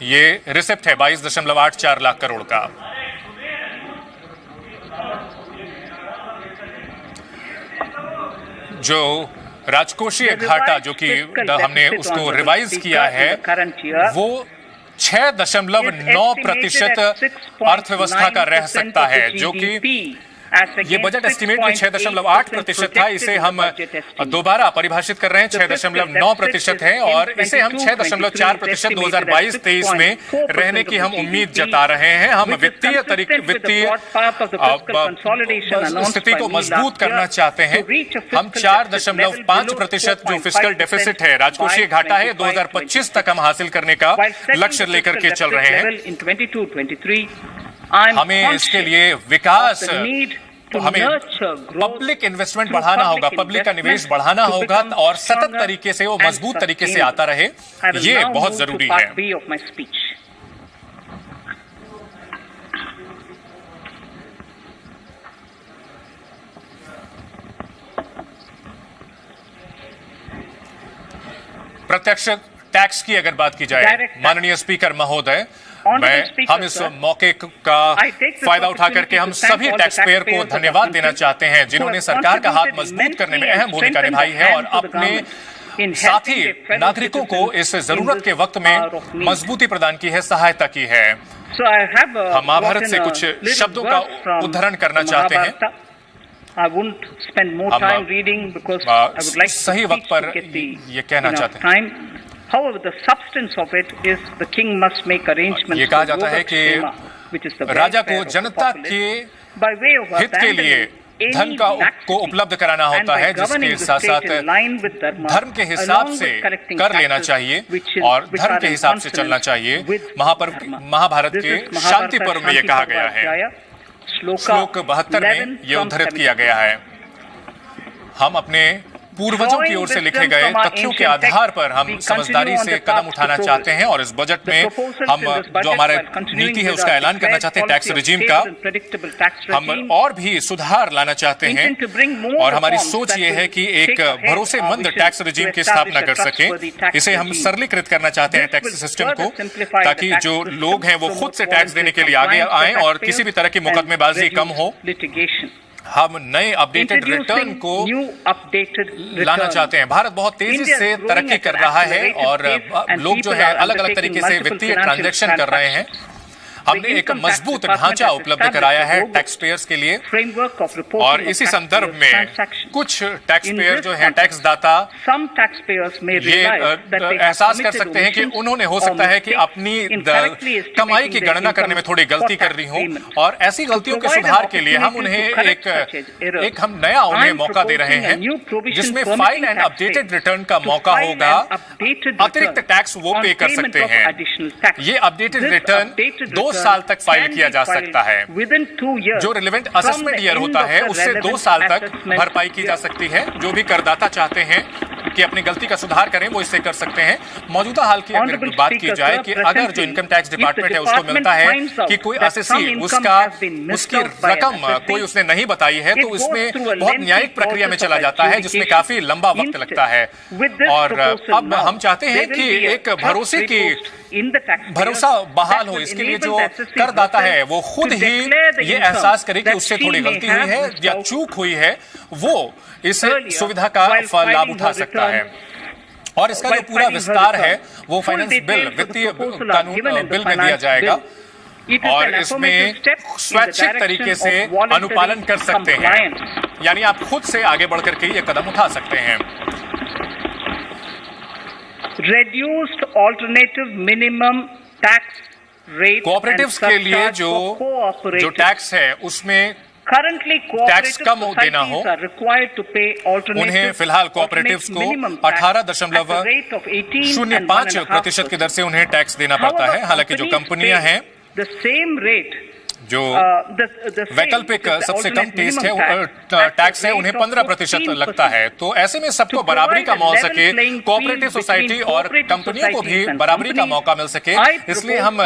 ये रिसिप्ट है 22.84 लाख करोड़ का। जो राजकोषीय घाटा जो कि हमने उसको रिवाइज किया है वो 6.9% अर्थव्यवस्था का रह सकता है, जो कि ये बजट एस्टीमेट में 6.8% था। इसे हम दोबारा परिभाषित कर रहे हैं, 6.9% है और इसे हम 6.4% 2022-23 में रहने की हम उम्मीद जता रहे हैं। हम वित्तीय स्थिति को मजबूत करना चाहते हैं। हम 4.5% जो फिस्कल डेफिसिट है, राजकोषीय घाटा है, 2025 तक हम हासिल करने का लक्ष्य लेकर के चल रहे हैं। हमें इसके लिए विकास, हमें पब्लिक इन्वेस्टमेंट बढ़ाना होगा, पब्लिक का निवेश बढ़ाना होगा और सतत तरीके से वो मजबूत तरीके से आता रहे, ये बहुत जरूरी है। प्रत्यक्ष टैक्स की अगर बात की जाए, माननीय स्पीकर महोदय, हम इस मौके का फायदा उठा करके हम सभी टैक्स पेयर को धन्यवाद देना चाहते हैं जिन्होंने सरकार का हाथ मजबूत करने में अहम भूमिका निभाई है और अपने साथी नागरिकों को इस जरूरत के वक्त में मजबूती प्रदान की है, सहायता की है। हम महाभारत से कुछ शब्दों का उद्धरण करना चाहते हैं। हम सही वक्त पर ये कहना चाहते हैं। However, the substance of it is the king must make arrangements. ये कहा जाता है कि राजा को जनता के हित के लिए धन को उपलब्ध कराना होता है, जिसके साथ साथ धर्म के हिसाब से कर लेना चाहिए और धर्म के हिसाब से चलना चाहिए। महाभारत के शांति पर्व में यह कहा गया है। श्लोक 72 में यह उद्धृत किया गया है। हम अपने पूर्वजों की ओर से लिखे गए तथ्यों के आधार पर हम समझदारी से कदम उठाना चाहते हैं और इस बजट में हम जो हमारा नीति है उसका ऐलान करना चाहते हैं, टैक्स रिजीम का। हम और भी सुधार लाना चाहते हैं और हमारी सोच ये है कि एक भरोसेमंद टैक्स रिजीम की स्थापना कर सकें। इसे हम सरलीकृत करना चाहते हैं टैक्स सिस्टम को, ताकि जो लोग हैं वो खुद से टैक्स देने के लिए आगे आएं और किसी भी तरह की मुकदमेबाजी कम हो। हम नए अपडेटेड रिटर्न को लाना चाहते हैं। भारत बहुत तेजी से तरक्की कर रहा है और लोग जो है अलग अलग तरीके से वित्तीय ट्रांजैक्शन कर रहे हैं। हमने एक मजबूत ढांचा उपलब्ध कराया है टैक्स पेयर्स के लिए और इसी संदर्भ में कुछ टैक्स पेयर जो है, टैक्स दाता, ये एहसास कर सकते हैं कि उन्होंने हो सकता है कि अपनी कमाई की गणना करने में थोड़ी गलती कर रही हो और ऐसी गलतियों के सुधार के लिए हम उन्हें एक नया उन्हें मौका दे रहे हैं, जिसमें फाइल एंड अपडेटेड रिटर्न का मौका होगा। अतिरिक्त टैक्स वो पे कर सकते हैं। ये अपडेटेड रिटर्न 2 साल तक फाइल किया जा सकता है। जो रिलेवेंट असेसमेंट ईयर होता है उससे 2 साल तक भरपाई की जा सकती है। जो भी करदाता चाहते हैं कि अपनी गलती का सुधार करें वो इससे कर सकते हैं। मौजूदा हाल की अगर बात की जाए कि अगर जो इनकम टैक्स डिपार्टमेंट है उसको मिलता है कि कोई असेसी उसकी रकम कोई उसने नहीं बताई है, तो इसमें बहुत न्यायिक प्रक्रिया में चला जाता है जिसमें काफी लंबा वक्त लगता है। और अब हम चाहते हैं कि एक भरोसा बहाल हो। इसके लिए जो करदाता है वो खुद ही ये एहसास करे कि उससे थोड़ी गलती हुई है या चूक हुई है, वो इस सुविधा का लाभ उठा सकता है। और इसका जो पूरा विस्तार है वो फाइनेंस बिल, वित्तीय कानून बिल में दिया जाएगा और इसमें स्वैच्छिक तरीके से अनुपालन कर सकते हैं, यानी आप खुद से आगे बढ़कर के ये कदम उठा सकते हैं। Reduced alternative minimum tax rate cooperatives के लिए जो टैक्स है उसमें टैक्स कम देना हो, उन्हें फिलहाल कोऑपरेटिव्स को 18.05% की दर से उन्हें टैक्स देना पड़ता है। हालांकि जो कंपनियां हैं जो वैकल्पिक सबसे कम टेस्ट है टैक्स है उन्हें 15% लगता है। तो ऐसे में सबको बराबरी का मौका सके, कोऑपरेटिव सोसाइटी और कंपनियों को भी बराबरी का मौका मिल सके, इसलिए हम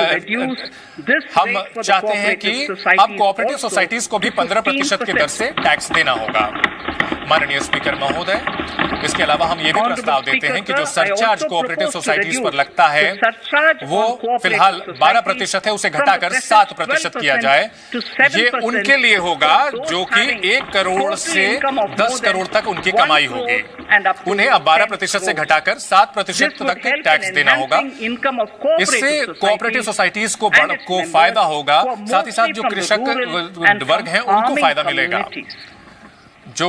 चाहते हैं कि अब कोऑपरेटिव सोसाइटीज को भी 15% की दर से टैक्स देना होगा। माननीय स्पीकर महोदय, इसके अलावा हम ये भी प्रस्ताव देते हैं कि जो सरचार्ज कोऑपरेटिव सोसाइटीज पर लगता है वो फिलहाल 12% है, उसे घटाकर 7% किया जाए। ये उनके लिए होगा जो कि 1 करोड़ से 10 करोड़ तक उनकी कमाई होगी। उन्हें अब 12% से घटाकर 7% तक टैक्स देना होगा। इससे कोऑपरेटिव सोसाइटीज को फायदा होगा, साथ ही साथ जो कृषक वर्ग हैं उनको फायदा मिलेगा। जो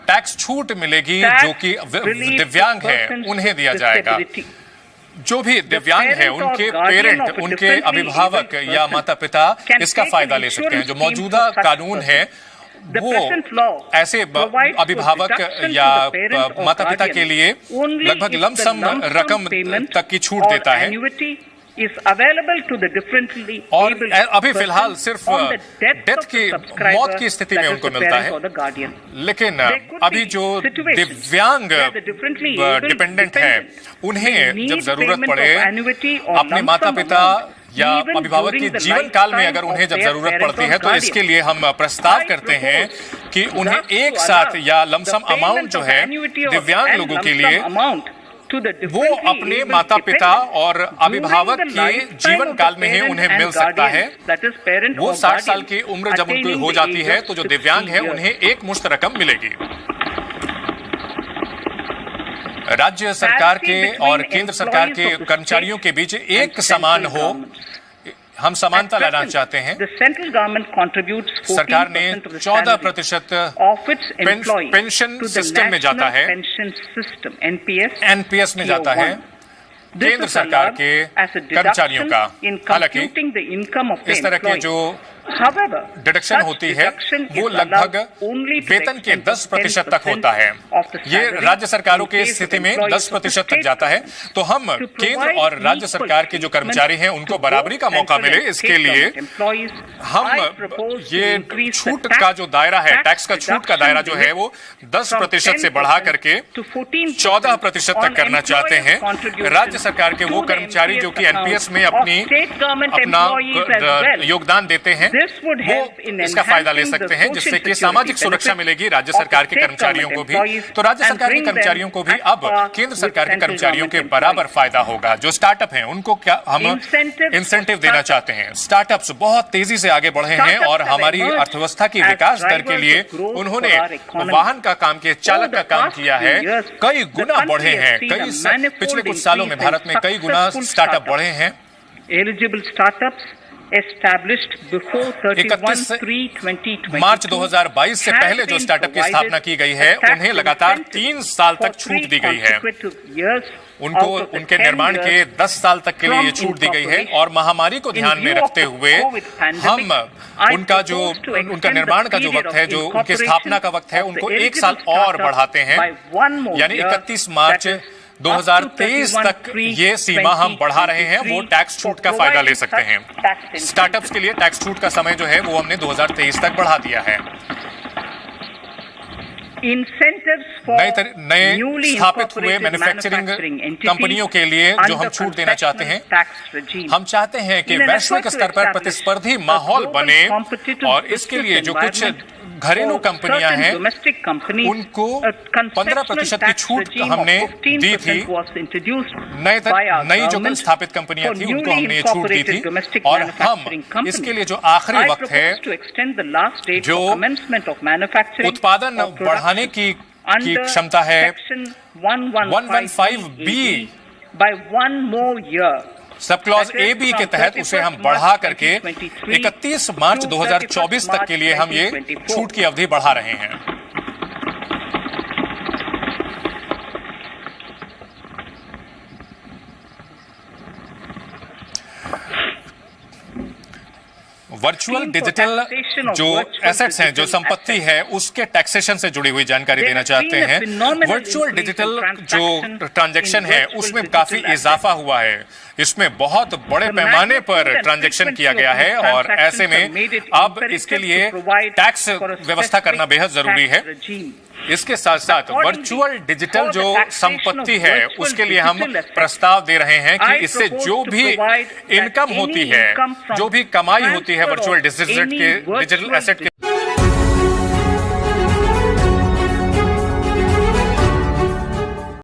टैक्स छूट मिलेगी जो कि दिव्यांग है उन्हें दिया जाएगा। जो भी दिव्यांग है उनके पेरेंट, उनके अभिभावक या माता पिता इसका फायदा ले सकते हैं। जो मौजूदा कानून है वो ऐसे अभिभावक या माता पिता के लिए लगभग लमसम रकम तक की छूट देता है और अभी फिलहाल सिर्फ मौत की स्थिति में उनको मिलता है। लेकिन अभी जो दिव्यांग डिपेंडेंट है उन्हें जब जरूरत पड़े अपने माता पिता या अभिभावक के जीवन काल में अगर उन्हें जब जरूरत पड़ती है तो इसके लिए हम प्रस्ताव करते हैं कि उन्हें एक साथ या लमसम अमाउंट जो है दिव्यांग लोगों के लिए वो अपने माता पिता और अभिभावक के जीवन काल में ही उन्हें मिल सकता है। वो 60 साल की उम्र जब उनकी हो जाती है तो जो दिव्यांग है उन्हें एक मुश्त रकम मिलेगी। राज्य सरकार के और केंद्र सरकार के कर्मचारियों के बीच एक समान हो, हम समानता लाना चाहते हैं। सरकार ने 14% पेंशन सिस्टम में जाता है, एनपीएस में जाता है केंद्र सरकार के कर्मचारियों का। हालांकि इस तरह के जो डिडक्शन होती है वो लगभग वेतन के 10% तक होता है। ये राज्य सरकारों की स्थिति में 10% तक जाता है। तो हम केंद्र और राज्य सरकार के जो कर्मचारी हैं उनको बराबरी का मौका मिले, इसके लिए हम ये छूट का जो दायरा है, टैक्स का छूट का दायरा जो है वो 10% से बढ़ा करके 14% तक करना चाहते हैं। राज्य सरकार के वो कर्मचारी जो कि एनपीएस में अपना योगदान देते हैं वो इसका फायदा ले सकते हैं, जिससे कि सामाजिक सुरक्षा मिलेगी राज्य सरकार के कर्मचारियों को भी। तो राज्य सरकार के कर्मचारियों को भी अब केंद्र सरकार के कर्मचारियों के बराबर फायदा होगा। जो स्टार्टअप हैं उनको क्या हम इंसेंटिव देना चाहते हैं। स्टार्टअप्स बहुत तेजी से आगे बढ़े हैं और हमारी अर्थव्यवस्था की विकास दर के लिए उन्होंने वाहन का काम किया, चालक का काम किया है, कई गुना बढ़े हैं। पिछले कुछ सालों में भारत में कई गुना स्टार्टअप बढ़े हैं। एलिजिबल स्टार्टअप्स established before 31/3/2020 मार्च 2022 से पहले जो स्टार्टअप की स्थापना की गई है उन्हें लगातार 3 साल तक छूट दी गई है। उनको उनके निर्माण के 10 साल तक के लिए ये छूट दी गई है और महामारी को ध्यान में रखते हुए हम उनका निर्माण का जो वक्त है, जो उनकी स्थापना का वक्त है, उनको 1 साल और बढ़ाते हैं। यानी 31 मार्च 2023 तक ये सीमा हम बढ़ा रहे हैं। वो टैक्स छूट का फायदा ले सकते हैं। स्टार्टअप्स के लिए टैक्स छूट का समय जो है वो हमने 2023 तक बढ़ा दिया है। नए स्थापित हुए मैन्युफैक्चरिंग कंपनियों के लिए जो हम छूट देना चाहते हैं, हम चाहते हैं कि वैश्विक स्तर पर प्रतिस्पर्धी माहौल बने और इसके लिए जो कुछ घरेलू कंपनियां हैं उनको 15% की छूट हमने दी थी। नई जो स्थापित कंपनियां थी उनको हमने ये छूट दी थी और हम इसके लिए जो आखिरी वक्त है, जो उत्पादन बढ़ाने की क्षमता है 115B sub clause A B के तहत उसे हम बढ़ा करके 31 मार्च 2024 तक के लिए हम ये छूट की अवधि बढ़ा रहे हैं। वर्चुअल डिजिटल जो एसेट्स हैं, जो संपत्ति है, उसके टैक्सेशन से जुड़ी हुई जानकारी देना चाहते हैं। वर्चुअल डिजिटल जो ट्रांजैक्शन है उसमें काफी इजाफा हुआ है। इसमें बहुत बड़े पैमाने पर ट्रांजैक्शन किया गया है और ऐसे में अब इसके लिए टैक्स व्यवस्था करना बेहद जरूरी है। इसके साथ साथ वर्चुअल डिजिटल जो संपत्ति है उसके लिए हम प्रस्ताव दे रहे हैं कि इससे जो भी इनकम होती है, जो भी कमाई होती है वर्चुअल डिजिटल एसेट के